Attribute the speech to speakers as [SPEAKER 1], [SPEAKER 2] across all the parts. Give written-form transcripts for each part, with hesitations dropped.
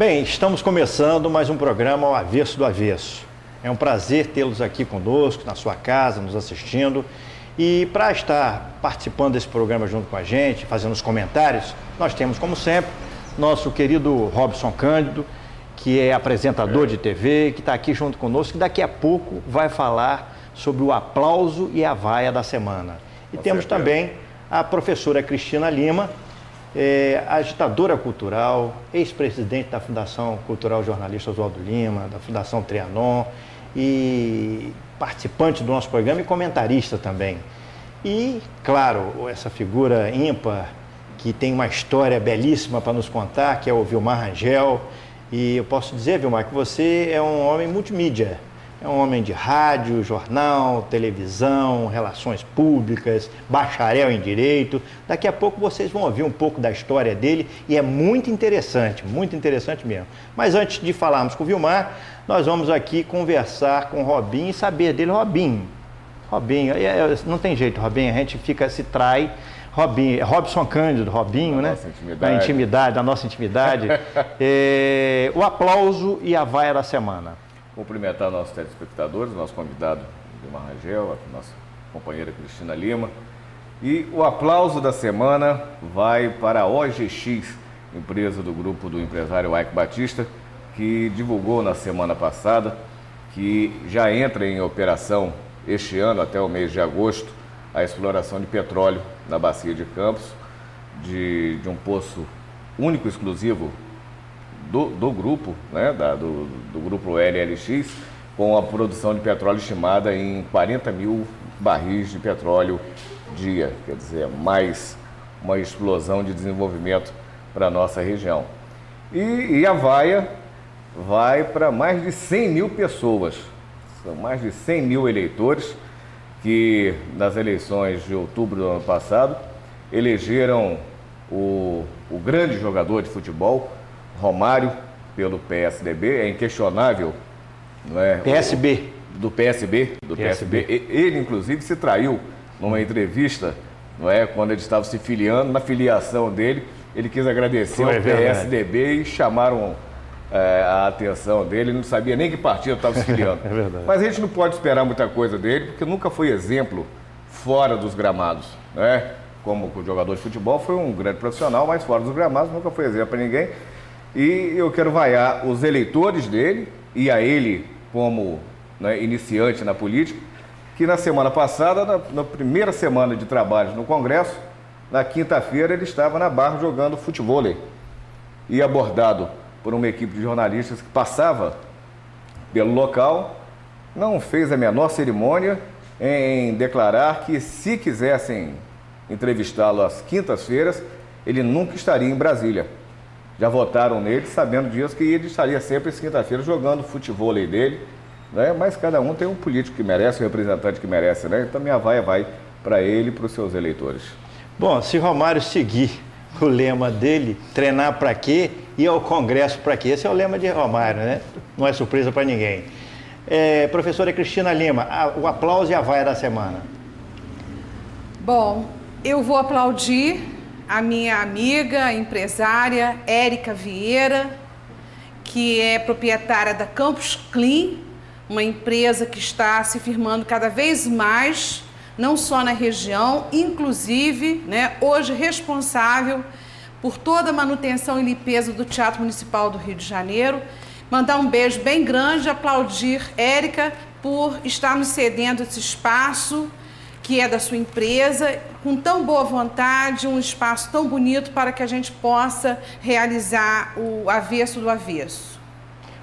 [SPEAKER 1] Bem, estamos começando mais um programa ao Avesso do Avesso. É um prazer tê-los aqui conosco, na sua casa, nos assistindo. E para estar participando desse programa junto com a gente, fazendo os comentários, nós temos, como sempre, nosso querido Robson Cândido, que é apresentador de TV, que está aqui junto conosco, que daqui a pouco vai falar sobre o aplauso e a vaia da semana. E temos também a professora Cristina Lima, agitadora cultural, ex-presidente da Fundação Cultural Jornalista Oswaldo Lima, da Fundação Trianon, e participante do nosso programa e comentarista também. E, claro, essa figura ímpar, que tem uma história belíssima para nos contar, que é o Vilmar Rangel. E eu posso dizer, Vilmar, que você é um homem multimídia. É um homem de rádio, jornal, televisão, relações públicas, bacharel em Direito. Daqui a pouco vocês vão ouvir um pouco da história dele e é muito interessante mesmo. Mas antes de falarmos com o Vilmar, nós vamos aqui conversar com o Robinho e saber dele. Robinho, não tem jeito, Robinho, a gente se trai. Robson Cândido, Robinho, né? Da nossa intimidade. O aplauso e a vaia da semana.
[SPEAKER 2] Cumprimentar nossos telespectadores, nosso convidado Vilmar Rangel, a nossa companheira Cristina Lima. E o aplauso da semana vai para a OGX, empresa do grupo do empresário Ike Batista, que divulgou na semana passada que já entra em operação este ano, até o mês de agosto, a exploração de petróleo na Bacia de Campos, de um poço único, exclusivo do grupo, né, do grupo LLX, com a produção de petróleo estimada em 40 mil barris de petróleo dia, quer dizer, mais uma explosão de desenvolvimento para a nossa região. E a vaia vai para mais de 100 mil pessoas, são mais de 100 mil eleitores que nas eleições de outubro do ano passado elegeram o grande jogador de futebol, Romário, pelo PSDB, é inquestionável, não é?
[SPEAKER 1] PSB.
[SPEAKER 2] Do PSB. Ele, inclusive, se traiu numa entrevista, não é? Quando ele estava se filiando, na filiação dele, ele quis agradecer ao PSDB e chamaram a atenção dele, ele não sabia nem que partido estava se filiando.
[SPEAKER 1] É verdade.
[SPEAKER 2] Mas a gente não pode esperar muita coisa dele, porque nunca foi exemplo fora dos gramados, né? Como jogador de futebol, foi um grande profissional, mas fora dos gramados nunca foi exemplo para ninguém. E eu quero vaiar os eleitores dele e a ele como, né, iniciante na política, que na semana passada, na primeira semana de trabalho no Congresso, na quinta-feira ele estava na Barra jogando futevôlei e abordado por uma equipe de jornalistas que passava pelo local, não fez a menor cerimônia em declarar que se quisessem entrevistá-lo às quintas-feiras, ele nunca estaria em Brasília. Já votaram nele, sabendo disso, que ele estaria sempre às quinta-feiras jogando o futevôlei dele, né? Mas cada um tem um político que merece, um representante que merece, né? Então minha vaia vai para ele e para os seus eleitores.
[SPEAKER 1] Bom, se Romário seguir o lema dele, treinar para quê e ao Congresso para quê? Esse é o lema de Romário, né? Não é surpresa para ninguém. Professora Cristina Lima, o aplauso e a vaia da semana.
[SPEAKER 3] Bom, eu vou aplaudir a minha amiga, empresária, Érica Vieira, que é proprietária da Campus Clean, uma empresa que está se firmando cada vez mais, não só na região, inclusive, né, hoje responsável por toda a manutenção e limpeza do Teatro Municipal do Rio de Janeiro. Mandar um beijo bem grande, aplaudir Érica por estar nos cedendo esse espaço, que é da sua empresa, com tão boa vontade, um espaço tão bonito para que a gente possa realizar o avesso do avesso.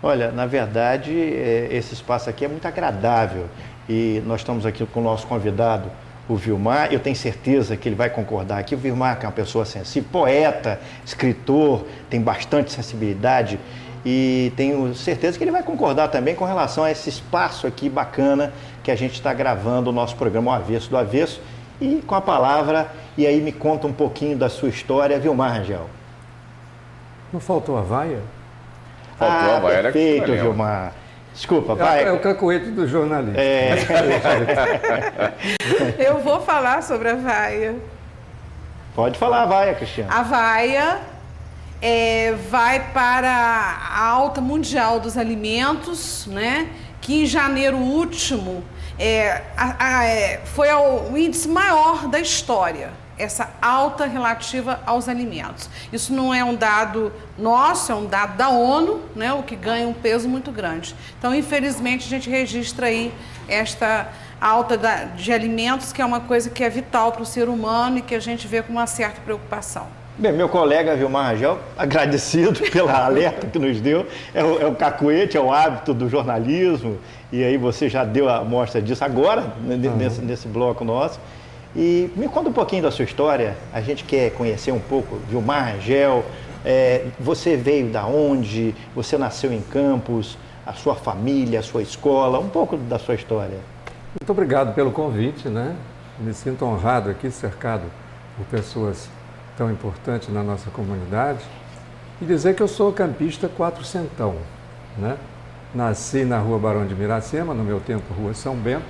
[SPEAKER 1] Olha, na verdade, esse espaço aqui é muito agradável e nós estamos aqui com o nosso convidado, o Vilmar. Eu tenho certeza que ele vai concordar aqui. O Vilmar é uma pessoa sensível, poeta, escritor, tem bastante sensibilidade e tenho certeza que ele vai concordar também com relação a esse espaço aqui bacana que a gente está gravando o nosso programa O Avesso do Avesso. E com a palavra, e aí me conta um pouquinho da sua história, Vilmar Rangel.
[SPEAKER 4] Não faltou a vaia?
[SPEAKER 2] Faltou a vaia,
[SPEAKER 1] perfeito, Vilmar. Desculpa, vai.
[SPEAKER 4] É o cacoete do jornalista.
[SPEAKER 3] Eu vou falar sobre a vaia.
[SPEAKER 1] Pode falar a vaia, Cristiano.
[SPEAKER 3] A vaia vai para a alta mundial dos alimentos, né? Que em janeiro último foi o índice maior da história, essa alta relativa aos alimentos. Isso não é um dado nosso, é um dado da ONU, né? O que ganha um peso muito grande. Então, infelizmente, a gente registra aí esta alta de alimentos, que é uma coisa que é vital para o ser humano e que a gente vê com uma certa preocupação.
[SPEAKER 1] Bem, meu colega Vilmar Rangel, agradecido pela alerta que nos deu, é o cacuete, é o hábito do jornalismo, e aí você já deu a amostra disso agora, nesse bloco nosso. E me conta um pouquinho da sua história, a gente quer conhecer um pouco Vilmar Rangel, você veio da onde, você nasceu em Campos, a sua família, a sua escola, um pouco da sua história.
[SPEAKER 4] Muito obrigado pelo convite, né? Me sinto honrado aqui, cercado por pessoas tão importantes na nossa comunidade. E dizer que eu sou campista quatrocentão, né? Nasci na Rua Barão de Miracema, no meu tempo Rua São Bento,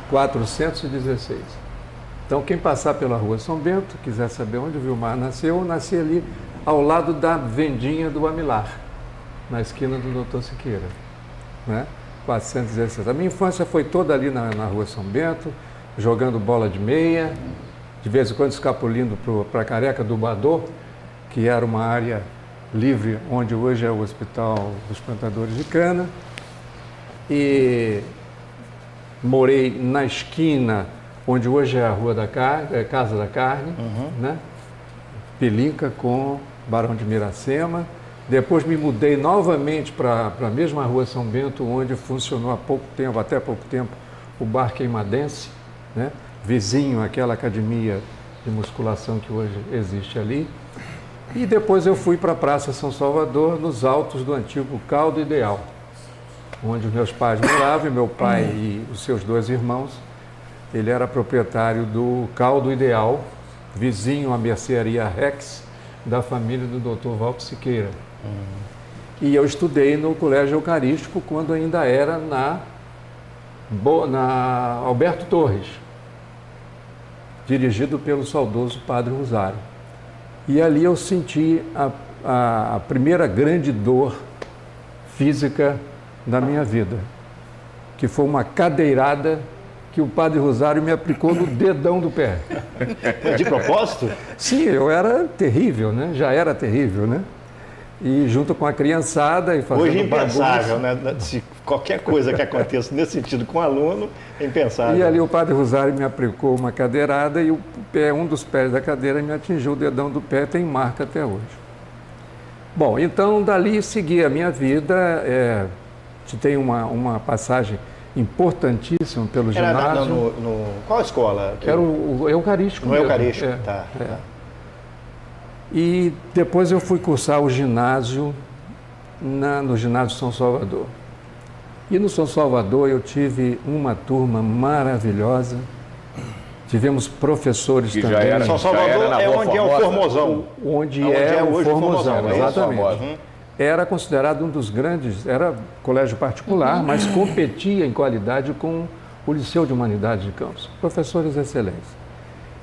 [SPEAKER 4] 416. Então, quem passar pela Rua São Bento, quiser saber onde o Vilmar nasceu, eu nasci ali ao lado da vendinha do Amilar, na esquina do Dr. Siqueira, né? 416. A minha infância foi toda ali na Rua São Bento, jogando bola de meia, de vez em quando escapulindo para a Careca do Badô, que era uma área livre, onde hoje é o Hospital dos Plantadores de Cana. E morei na esquina, onde hoje é a Rua da Casa da Carne, né? Pelinca com Barão de Miracema. Depois me mudei novamente para a mesma Rua São Bento, onde funcionou até pouco tempo, o Bar Queimadense, né? Vizinho àquela academia de musculação que hoje existe ali. E depois eu fui para a Praça São Salvador, nos altos do antigo Caldo Ideal, onde meus pais moravam, e meu pai e os seus dois irmãos. Ele era proprietário do Caldo Ideal, vizinho à mercearia Rex, da família do Dr. Valco Siqueira. E eu estudei no Colégio Eucarístico quando ainda era na Alberto Torres, dirigido pelo saudoso Padre Rosário. E ali eu senti a primeira grande dor física da minha vida, que foi uma cadeirada que o Padre Rosário me aplicou no dedão do pé.
[SPEAKER 1] De propósito?
[SPEAKER 4] Sim, eu era terrível, né? Já era terrível, né? E junto com a criançada e fazendo
[SPEAKER 1] hoje impensável,
[SPEAKER 4] bagunça.
[SPEAKER 1] né? Se qualquer coisa que aconteça nesse sentido com o aluno, é impensável.
[SPEAKER 4] E ali o Padre Rosário me aplicou uma cadeirada e um dos pés da cadeira me atingiu o dedão do pé, tem marca até hoje. Bom, então dali segui a minha vida, tem uma passagem importantíssima pelo ginásio.
[SPEAKER 1] Qual escola?
[SPEAKER 4] Era o Eucarístico.
[SPEAKER 1] No Eucarístico, tá.
[SPEAKER 4] E depois eu fui cursar o ginásio no ginásio São Salvador. E no São Salvador eu tive uma turma maravilhosa. Tivemos professores
[SPEAKER 2] que
[SPEAKER 4] também.
[SPEAKER 1] São Salvador é onde é o Formosão.
[SPEAKER 4] Onde é o Formosão, exatamente. Era considerado um dos grandes, era colégio particular, mas competia em qualidade com o Liceu de Humanidades de Campos. Professores excelentes.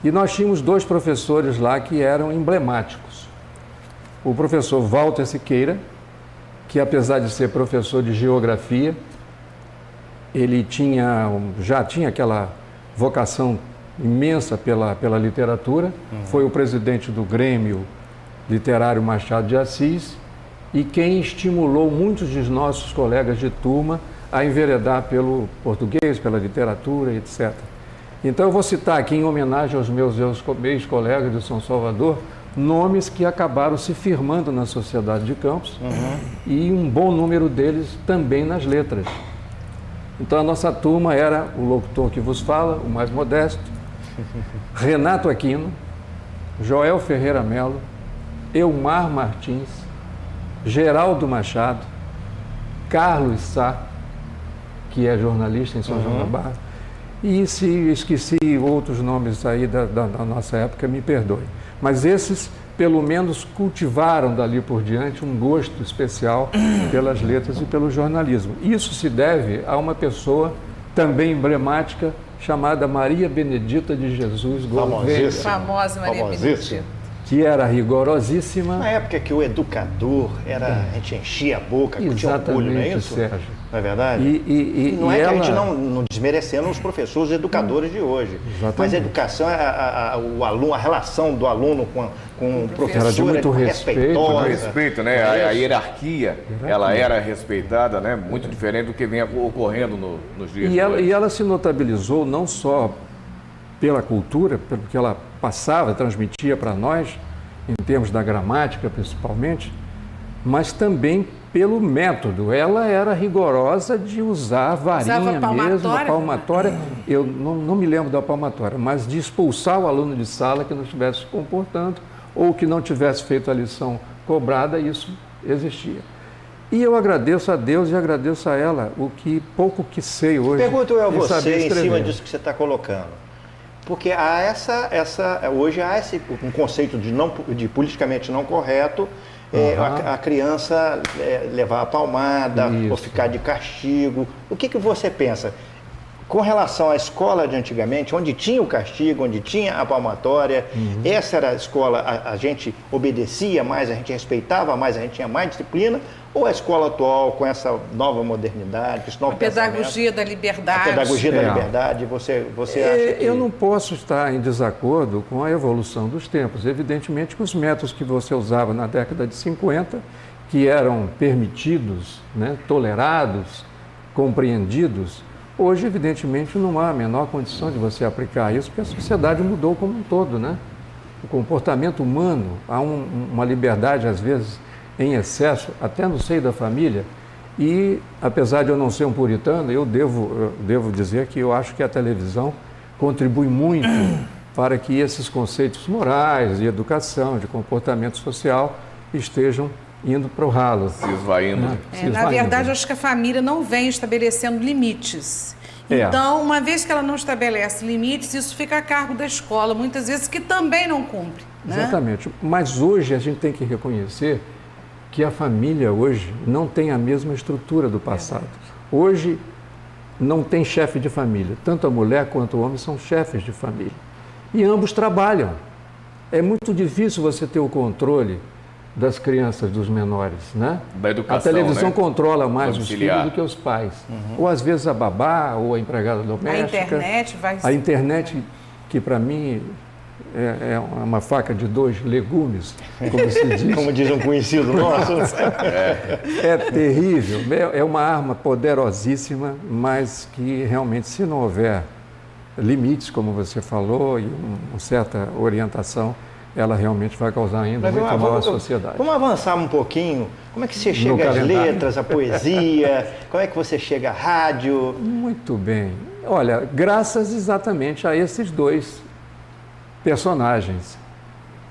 [SPEAKER 4] E nós tínhamos dois professores lá que eram emblemáticos. O professor Walter Siqueira, que apesar de ser professor de geografia, ele já tinha aquela vocação imensa pela literatura, foi o presidente do Grêmio Literário Machado de Assis e quem estimulou muitos de nossos colegas de turma a enveredar pelo português, pela literatura, etc. Então eu vou citar aqui, em homenagem aos meus ex-colegas de São Salvador, nomes que acabaram se firmando na sociedade de Campos e um bom número deles também nas letras. Então a nossa turma era o locutor que vos fala, o mais modesto, Renato Aquino, Joel Ferreira Melo, Elmar Martins, Geraldo Machado, Carlos Sá, que é jornalista em São João da Barra, e se esqueci outros nomes aí da nossa época, me perdoe. Mas esses, pelo menos, cultivaram dali por diante um gosto especial pelas letras e pelo jornalismo. Isso se deve a uma pessoa também emblemática, chamada Maria Benedita de Jesus Gouveia.
[SPEAKER 3] Famosa Maria Benedita.
[SPEAKER 4] que era rigorosíssima.
[SPEAKER 1] Na época que o educador era, a gente enchia a boca, tinha orgulho, não é isso?
[SPEAKER 4] Sérgio.
[SPEAKER 1] Não é verdade?
[SPEAKER 4] E
[SPEAKER 1] não é
[SPEAKER 4] ela...
[SPEAKER 1] que a gente não desmerecendo os professores educadores de hoje.
[SPEAKER 4] Exatamente.
[SPEAKER 1] Mas a educação, o aluno, a relação do aluno com o professor
[SPEAKER 4] era de muito
[SPEAKER 1] respeitosa.
[SPEAKER 2] Respeito, né? A hierarquia, ela era respeitada, né? Muito diferente do que vem ocorrendo nos dias de hoje.
[SPEAKER 4] E ela se notabilizou não só pela cultura, pelo que ela passava, transmitia para nós, em termos da gramática principalmente, mas também pelo método. Ela era rigorosa de usar a varinha mesmo, a palmatória. Eu não me lembro da palmatória, mas de expulsar o aluno de sala que não estivesse se comportando ou que não tivesse feito a lição cobrada, isso existia. E eu agradeço a Deus e agradeço a ela o que pouco que sei hoje.
[SPEAKER 1] Pergunto eu a você em cima disso que você está colocando. Porque hoje há um conceito de politicamente não correto, a criança levar a palmada, isso, ou ficar de castigo. O que você pensa? Com relação à escola de antigamente, onde tinha o castigo, onde tinha a palmatória, essa era a escola, a gente obedecia mais, a gente respeitava mais, a gente tinha mais disciplina, ou a escola atual, com essa nova modernidade, esse novo
[SPEAKER 3] pedagogia da liberdade.
[SPEAKER 1] A pedagogia da liberdade, você acha que...
[SPEAKER 4] Eu não posso estar em desacordo com a evolução dos tempos. Evidentemente que os métodos que você usava na década de 50, que eram permitidos, né, tolerados, compreendidos, hoje, evidentemente, não há a menor condição de você aplicar isso, porque a sociedade mudou como um todo, né? O comportamento humano, há uma liberdade, às vezes, em excesso, até no seio da família, e, apesar de eu não ser um puritano, eu devo dizer que eu acho que a televisão contribui muito para que esses conceitos morais, de educação, de comportamento social, estejam indo para o ralo.
[SPEAKER 2] Se esvaindo.
[SPEAKER 3] Na verdade, eu acho que a família não vem estabelecendo limites. Então, uma vez que ela não estabelece limites, isso fica a cargo da escola, muitas vezes, que também não cumpre. Né?
[SPEAKER 4] Exatamente. Mas hoje a gente tem que reconhecer que a família hoje não tem a mesma estrutura do passado. Hoje não tem chefe de família. Tanto a mulher quanto o homem são chefes de família. E ambos trabalham. É muito difícil você ter o controle das crianças, dos menores, né?
[SPEAKER 2] Da educação,
[SPEAKER 4] a televisão, né, controla mais
[SPEAKER 2] domiciliar
[SPEAKER 4] os filhos do que os pais. Ou às vezes a babá, ou a empregada doméstica.
[SPEAKER 3] A internet vai...
[SPEAKER 4] A internet, que para mim é uma faca de dois legumes, como se diz.
[SPEAKER 1] Como diz um conhecido nosso.
[SPEAKER 4] É terrível, é uma arma poderosíssima, mas que realmente, se não houver limites, como você falou, e uma certa orientação, ela realmente vai causar ainda muito mal à sociedade.
[SPEAKER 1] Vamos avançar um pouquinho. Como é que você chega às letras, à poesia? Como é que você chega à rádio?
[SPEAKER 4] Muito bem. Olha, graças exatamente a esses dois personagens,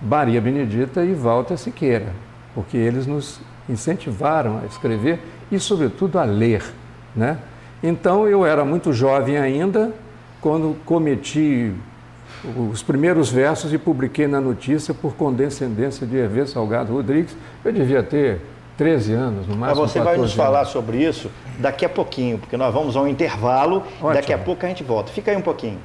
[SPEAKER 4] Maria Benedita e Walter Siqueira, porque eles nos incentivaram a escrever e, sobretudo, a ler, né? Então, eu era muito jovem ainda, quando cometi os primeiros versos e publiquei na notícia por condescendência de Hervé Salgado Rodrigues. Eu devia ter 13 anos, no máximo.
[SPEAKER 1] Mas você vai nos falar sobre isso daqui a pouquinho, porque nós vamos a um intervalo. Ótimo. Daqui a pouco a gente volta. Fica aí um pouquinho.